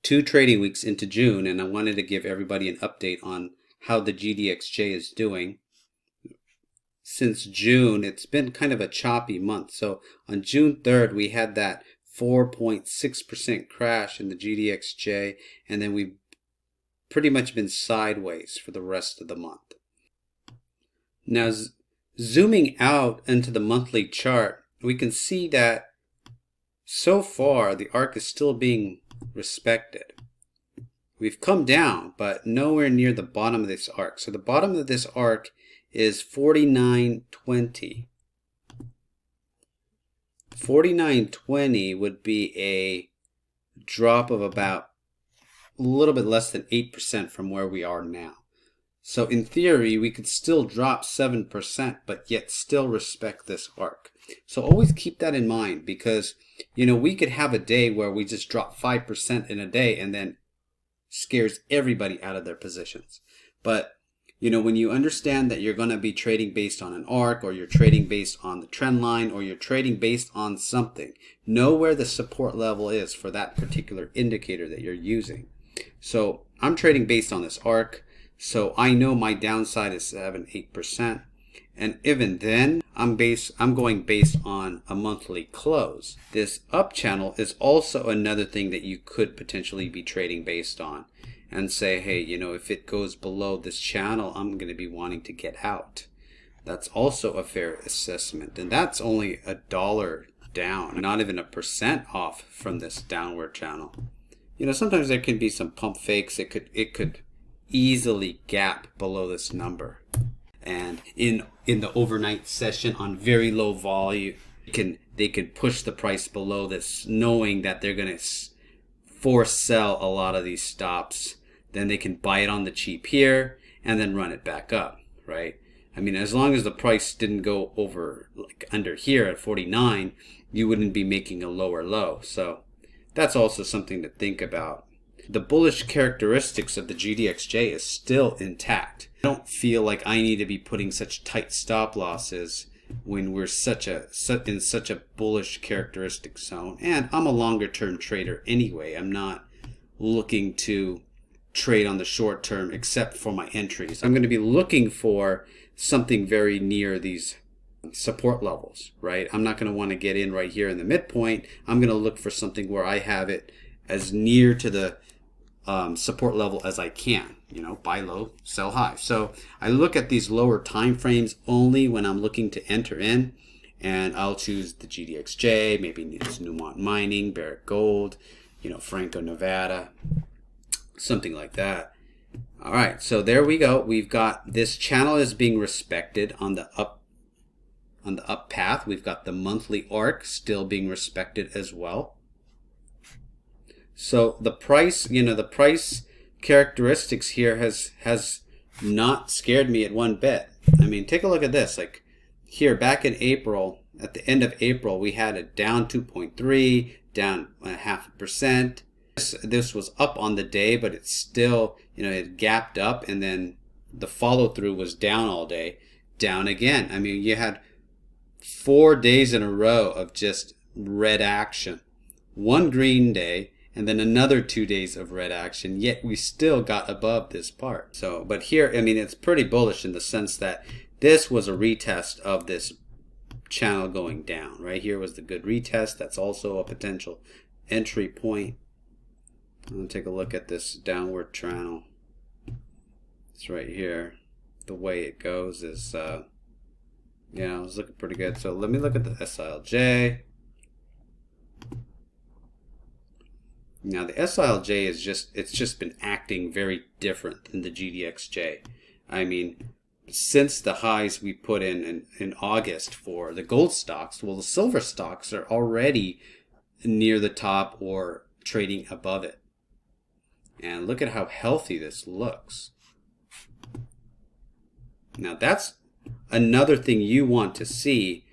2 trading weeks into June, and I wanted to give everybody an update on how the Gdxj is doing. Since June, it's been kind of a choppy month. So on June 3rd, we had that 4.6% crash in the Gdxj, and then we've pretty much been sideways for the rest of the month. Now, zooming out into the monthly chart, we can see that so far the arc is still being respected. We've come down, but nowhere near the bottom of this arc. So the bottom of this arc is 49.20. 49.20 would be a drop of about a little bit less than 8% from where we are now. So in theory, we could still drop 7%, but yet still respect this arc. So always keep that in mind, because we could have a day where we just drop 5% in a day and then scares everybody out of their positions. But when you understand that you're going to be trading based on an arc, or you're trading based on the trend line, or you're trading based on something, know where the support level is for that particular indicator that you're using. So I'm trading based on this arc, so I know my downside is 7-8%, and even then I'm going based on a monthly close. This up channel is also another thing that you could potentially be trading based on, and say, hey, if it goes below this channel, I'm going to be wanting to get out. That's also a fair assessment, and that's only $1 down, not even 1% off from this downward channel. Sometimes there can be some pump fakes. It could easily gap below this number, and in the overnight session on very low volume, they can push the price below this, knowing that they're going to force sell a lot of these stops. Then they can buy it on the cheap here and then run it back up, right? I mean, as long as the price didn't go over, like under here at 49, you wouldn't be making a lower low. So that's also something to think about. The bullish characteristics of the Gdxj is still intact. I don't feel like I need to be putting such tight stop losses when we're in such a bullish characteristic zone. And I'm a longer term trader anyway. I'm not looking to trade on the short term except for my entries. I'm going to be looking for something very near these support levels, right? I'm not going to want to get in right here in the midpoint. I'm going to look for something where I have it as near to the support level as I can. Buy low, sell high. So I look at these lower time frames only when I'm looking to enter in, and I'll choose the Gdxj, maybe it's Newmont Mining, Barrick Gold, Franco Nevada, something like that. All right, so there we go. We've got this channel is being respected on the up path. We've got the monthly arc still being respected as well. So the price, the price characteristics here has not scared me at one bit. I mean, take a look at this. Like here, back in April, at the end of April, we had it down 2.3, down 0.5%. This was up on the day, but it's still, it gapped up, and then the follow through was down all day, down again. I mean, you had 4 days in a row of just red action, one green day, and then another 2 days of red action, yet we still got above this part. So, but here, I mean, it's pretty bullish in the sense that this was a retest of this channel going down. Right here was the good retest. That's also a potential entry point. I'm going to take a look at this downward channel. It's right here. The way it goes is, it's looking pretty good. So let me look at the SILJ. Now the SILJ is it's just been acting very different than the Gdxj. I mean, since the highs we put in August for the gold stocks, well, the silver stocks are already near the top or trading above it. And look at how healthy this looks. Now that's another thing you want to see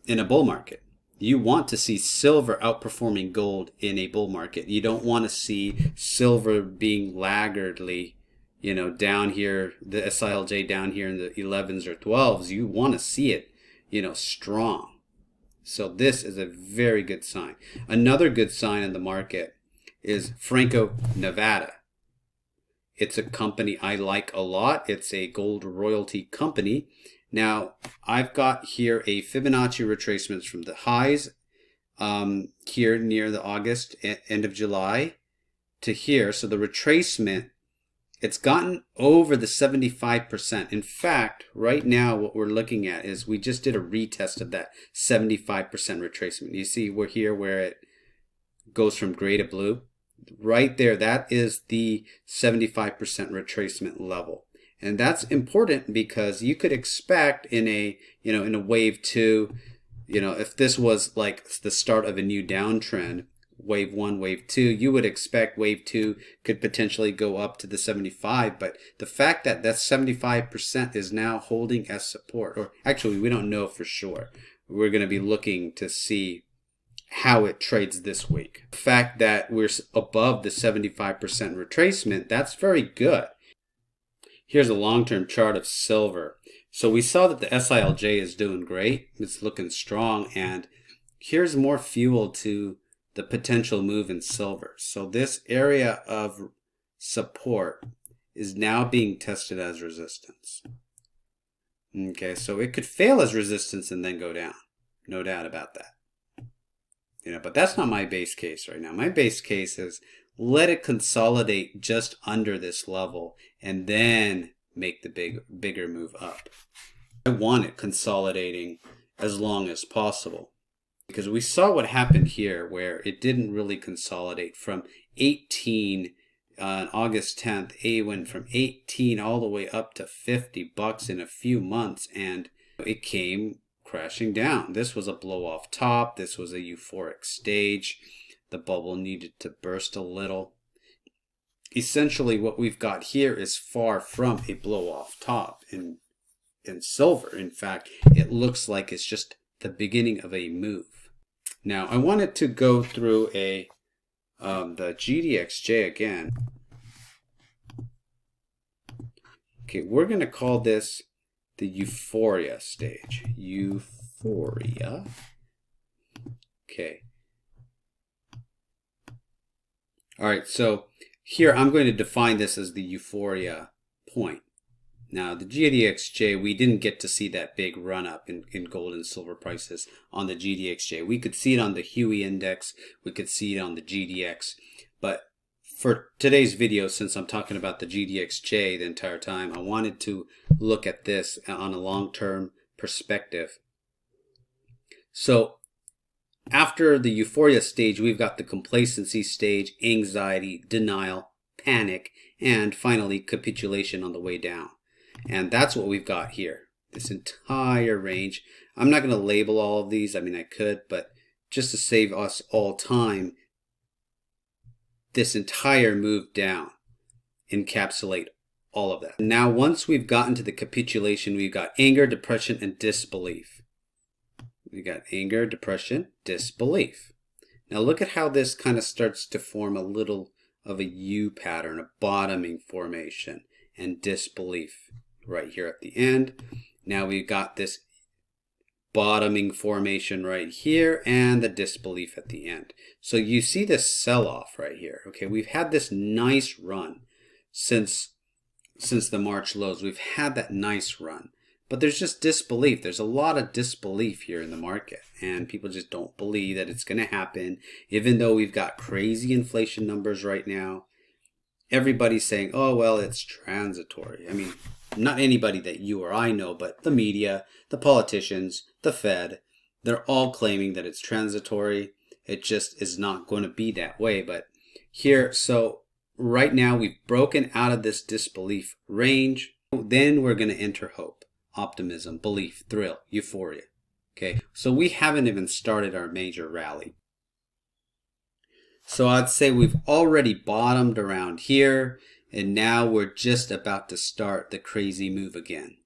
in a bull market. You want to see silver outperforming gold in a bull market. You don't want to see silver being laggardly, down here, the SILJ down here in the 11s or 12s. You want to see it, strong. So this is a very good sign. Another good sign in the market is Franco Nevada. It's a company I like a lot. It's a gold royalty company. Now, I've got here a Fibonacci retracements from the highs here near the August, end of July to here. So the retracement, it's gotten over the 75%. In fact, right now what we're looking at is we just did a retest of that 75% retracement. You see we're here where it goes from gray to blue. Right there, that is the 75% retracement level. And that's important because you could expect in a, in a wave 2, if this was like the start of a new downtrend, wave 1, wave 2, you would expect wave 2 could potentially go up to the 75, but the fact that that 75% is now holding as support, or actually we don't know for sure. We're going to be looking to see how it trades this week. The fact that we're above the 75% retracement, that's very good. Here's a long-term chart of silver. So we saw that the SILJ is doing great. It's looking strong, and here's more fuel to the potential move in silver. So this area of support is now being tested as resistance. Okay, so it could fail as resistance and then go down. No doubt about that. But that's not my base case right now. My base case is let it consolidate just under this level and then make the bigger move up. I want it consolidating as long as possible, because we saw what happened here where it didn't really consolidate from 18 on August 10th. It went from 18 all the way up to $50 in a few months, and it came crashing down. This was a blow off top. This was a euphoric stage. The bubble needed to burst a little. Essentially what we've got here is far from a blow off top in silver. In fact, it looks like it's just the beginning of a move. Now I wanted to go through the Gdxj again. Okay, we're going to call this the euphoria stage. Euphoria. Okay. All right, so here I'm going to define this as the euphoria point. Now, the Gdxj, we didn't get to see that big run up in gold and silver prices on the Gdxj. We could see it on the Huey index. We could see it on the GDX. But for today's video, since I'm talking about the Gdxj the entire time, I wanted to look at this on a long-term perspective. So after the euphoria stage, we've got the complacency stage, anxiety, denial, panic, and finally capitulation on the way down. And that's what we've got here, this entire range. I'm not going to label all of these. I mean, I could, but just to save us all time, this entire move down encapsulate all of that. Now, once we've gotten to the capitulation, we've got anger, depression, and disbelief. We got anger, depression, disbelief. Now look at how this kind of starts to form a little of a U pattern, a bottoming formation, and disbelief right here at the end. Now we've got this bottoming formation right here and the disbelief at the end. So you see this sell-off right here. Okay, we've had this nice run since the March lows. We've had that nice run. But there's just disbelief. There's a lot of disbelief here in the market, and people just don't believe that it's going to happen. Even though we've got crazy inflation numbers right now, everybody's saying, oh, well, it's transitory. I mean, not anybody that you or I know, but the media, the politicians, the Fed, they're all claiming that it's transitory. It just is not going to be that way. But here, so right now we've broken out of this disbelief range. Then we're going to enter hope, optimism, belief, thrill, euphoria. Okay, so we haven't even started our major rally. So I'd say we've already bottomed around here, and now we're just about to start the crazy move again.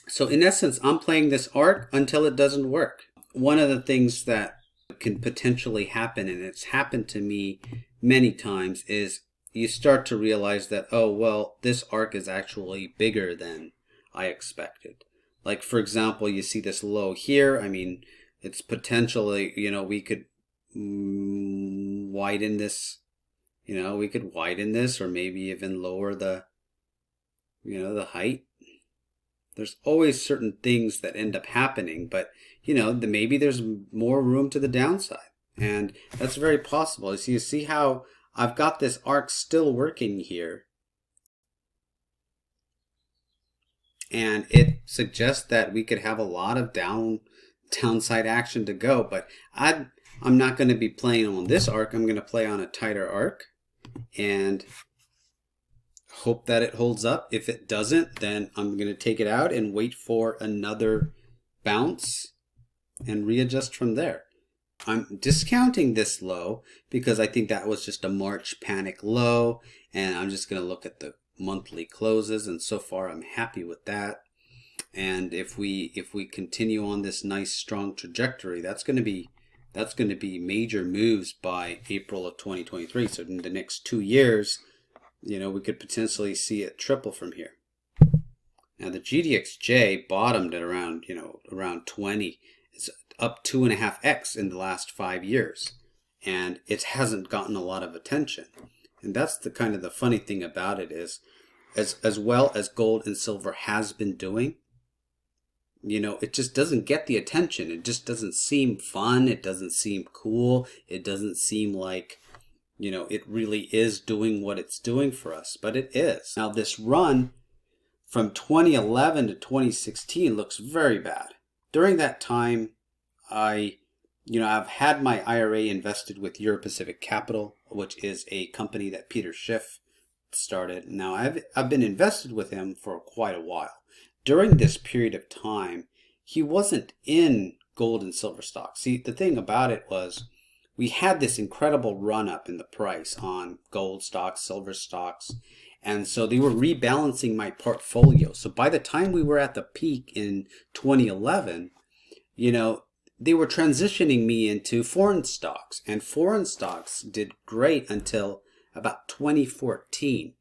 So in essence, I'm playing this arc until it doesn't work. One of the things that can potentially happen, and it's happened to me many times, is you start to realize that, oh, well, this arc is actually bigger than I expected. Like, for example, you see this low here. I mean, it's potentially, we could widen this, we could widen this, or maybe even lower the, the height. There's always certain things that end up happening, but maybe there's more room to the downside, and that's very possible. So you see how I've got this arc still working here, and it suggests that we could have a lot of downside action to go. But I'm not going to be playing on this arc. I'm going to play on a tighter arc and hope that it holds up. If it doesn't, then I'm going to take it out and wait for another bounce and readjust from there. I'm discounting this low because I think that was just a March panic low, and I'm just going to look at the monthly closes, and so far I'm happy with that. And if we continue on this nice strong trajectory, that's going to be major moves by April of 2023. So in the next 2 years, we could potentially see it triple from here. Now the Gdxj bottomed at around 20. It's up 2.5x in the last 5 years, and it hasn't gotten a lot of attention. And that's the kind of the funny thing about it is, as well as gold and silver has been doing, it just doesn't get the attention. It just doesn't seem fun. It doesn't seem cool. It doesn't seem like, it really is doing what it's doing for us, but it is. Now this run from 2011 to 2016 looks very bad. During that time, I've had my IRA invested with Euro Pacific Capital, which is a company that Peter Schiff started. Now I've been invested with him for quite a while. During this period of time, he wasn't in gold and silver stocks. See, the thing about it was we had this incredible run up in the price on gold stocks, silver stocks, and so they were rebalancing my portfolio. So by the time we were at the peak in 2011, they were transitioning me into foreign stocks, and foreign stocks did great until about 2014.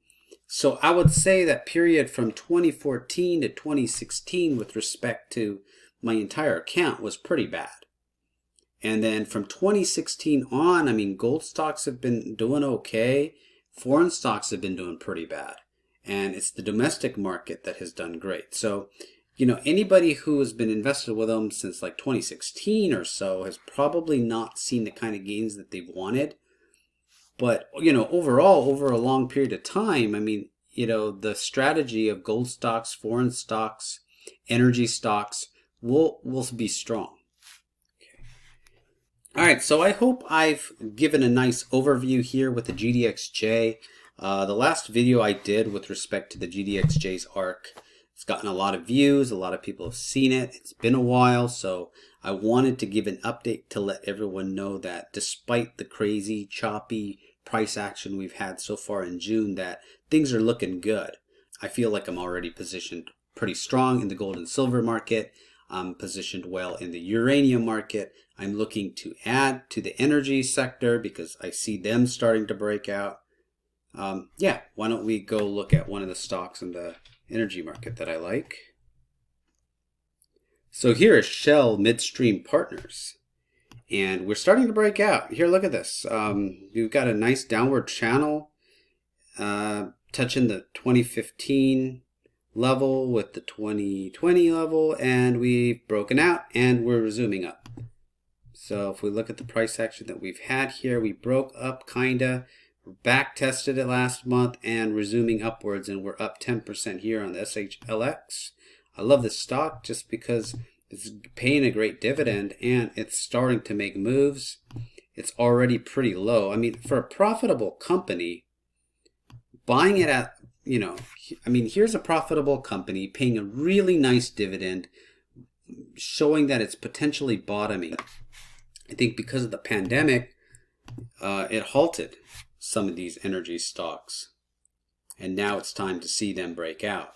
So I would say that period from 2014 to 2016 with respect to my entire account was pretty bad. And then from 2016 on, gold stocks have been doing okay. Foreign stocks have been doing pretty bad. And it's the domestic market that has done great. So, anybody who has been invested with them since like 2016 or so has probably not seen the kind of gains that they've wanted. But, overall, over a long period of time, the strategy of gold stocks, foreign stocks, energy stocks will be strong. All right, so I hope I've given a nice overview here with the Gdxj. The last video I did with respect to the Gdxj's arc, it's gotten a lot of views. A lot of people have seen it. It's been a while, so I wanted to give an update to let everyone know that despite the crazy, choppy price action we've had so far in June, that things are looking good. I feel like I'm already positioned pretty strong in the gold and silver market. I'm positioned well in the uranium market. I'm looking to add to the energy sector because I see them starting to break out. Why don't we go look at one of the stocks in the energy market that I like. So here is Shell Midstream Partners, and we're starting to break out. Here, look at this. We've got a nice downward channel touching the 2015 level with the 2020 level, and we've broken out and we're resuming up. So if we look at the price action that we've had here, we broke up kinda, back tested it last month and resuming upwards, and we're up 10% here on the SHLX. I love this stock just because it's paying a great dividend and it's starting to make moves. It's already pretty low. For a profitable company, buying it at, here's a profitable company paying a really nice dividend, showing that it's potentially bottoming. I think because of the pandemic, it halted some of these energy stocks, and now it's time to see them break out.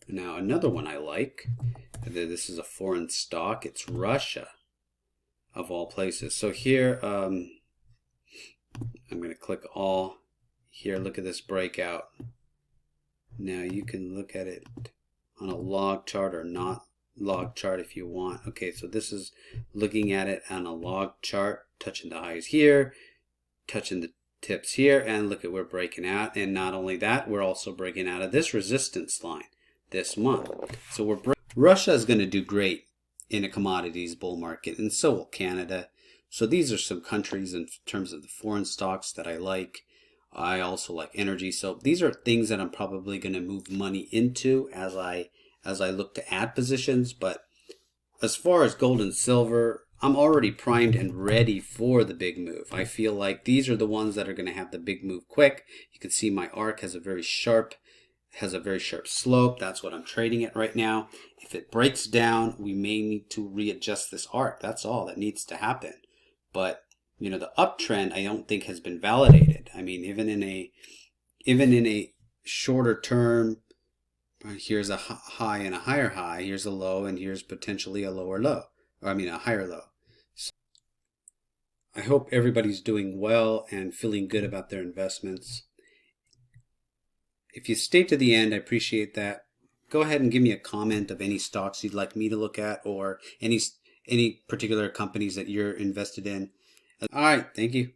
Now another one I like, this is a foreign stock, it's Russia of all places. So here I'm going to click all. Here, look at this breakout. Now you can look at it on a log chart or not log chart if you want. Okay, so this is looking at it on a log chart, touching the highs here, touching the tips here, and look at we're breaking out. And not only that, we're also breaking out of this resistance line this month. So Russia is going to do great in a commodities bull market, and so will Canada. So these are some countries in terms of the foreign stocks that I like. I also like energy. So these are things that I'm probably going to move money into as I look to add positions. But as far as gold and silver, I'm already primed and ready for the big move. I feel like these are the ones that are going to have the big move quick. You can see my arc has a very sharp slope. That's what I'm trading at right now. If it breaks down, we may need to readjust this arc. That's all that needs to happen. But you know, the uptrend I don't think has been validated. I mean, even in a shorter term, here's a high and a higher high, here's a low, and here's potentially a lower low, or I mean a higher low. So I hope everybody's doing well and feeling good about their investments. If you stay to the end, I appreciate that. Go ahead and give me a comment of any stocks you'd like me to look at, or any particular companies that you're invested in. All right, thank you.